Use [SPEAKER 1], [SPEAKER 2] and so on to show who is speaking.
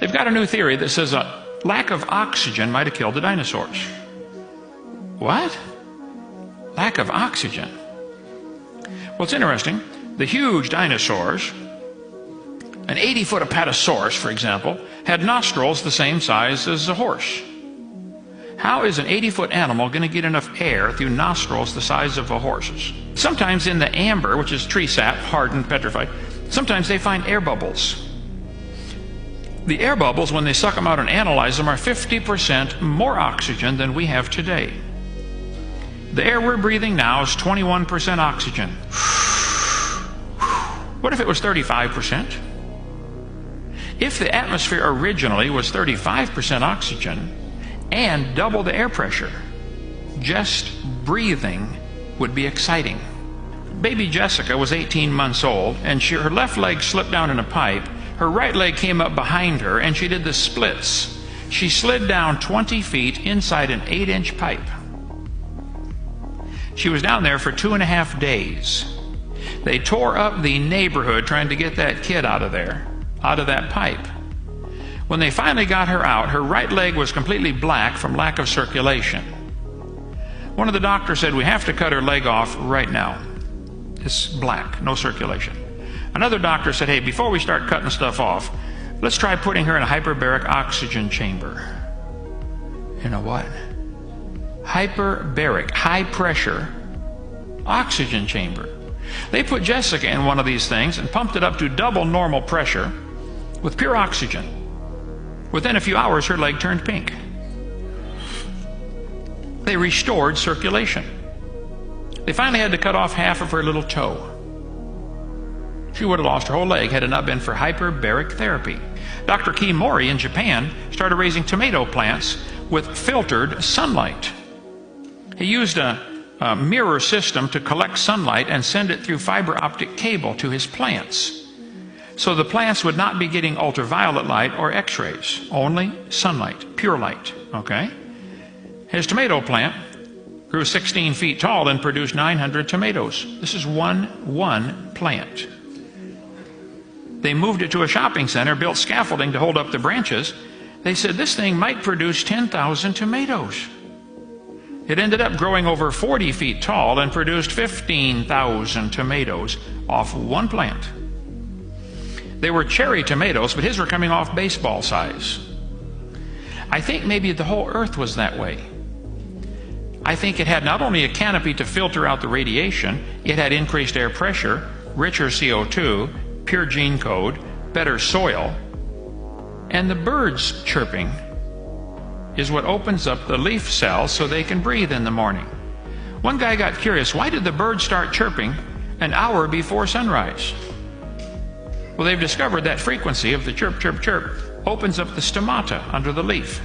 [SPEAKER 1] They've got a new theory that says a lack of oxygen might have killed the dinosaurs. What? Lack of oxygen? Well, it's interesting. The huge dinosaurs, an 80-foot apatosaurus, for example, had nostrils the same size as a horse. How is an 80-foot animal going to get enough air through nostrils the size of a horse's? Sometimes in the amber, which is tree sap, hardened, petrified, sometimes they find air bubbles. The air bubbles, when they suck them out and analyze them, are 50% more oxygen than we have today. The air we're breathing now is 21% oxygen. What if it was 35%? If the atmosphere originally was 35% oxygen and double the air pressure, just breathing would be exciting. Baby Jessica was 18 months old, and her left leg slipped down in a pipe. Her right leg came up behind her, and she did the splits. She slid down 20 feet inside an 8-inch pipe. She was down there for 2.5 days. They tore up the neighborhood trying to get that kid out of there, out of that pipe. When they finally got her out, her right leg was completely black from lack of circulation. One of the doctors said, "We have to cut her leg off right now. It's black, no circulation." Another doctor said, "Hey, before we start cutting stuff off, let's try putting her in a hyperbaric oxygen chamber." In a what? Hyperbaric, high pressure oxygen chamber. They put Jessica in one of these things and pumped it up to double normal pressure with pure oxygen. Within a few hours, her leg turned pink. They restored circulation. They finally had to cut off half of her little toe. She would have lost her whole leg had it not been for hyperbaric therapy. Dr. Kimori in Japan started raising tomato plants with filtered sunlight. He used a mirror system to collect sunlight and send it through fiber optic cable to his plants. So the plants would not be getting ultraviolet light or x-rays, only sunlight, pure light, okay? His tomato plant grew 16 feet tall and produced 900 tomatoes. This is one plant. They moved it to a shopping center, built scaffolding to hold up the branches. They said this thing might produce 10,000 tomatoes. It ended up growing over 40 feet tall and produced 15,000 tomatoes off one plant. They were cherry tomatoes, but his were coming off baseball size. I think maybe the whole earth was that way. I think it had not only a canopy to filter out the radiation, it had increased air pressure, richer CO2, pure gene code, better soil, and the birds chirping is what opens up the leaf cells so they can breathe in the morning. One guy got curious, why did the birds start chirping an hour before sunrise? Well, they've discovered that frequency of the chirp, chirp, chirp opens up the stomata under the leaf.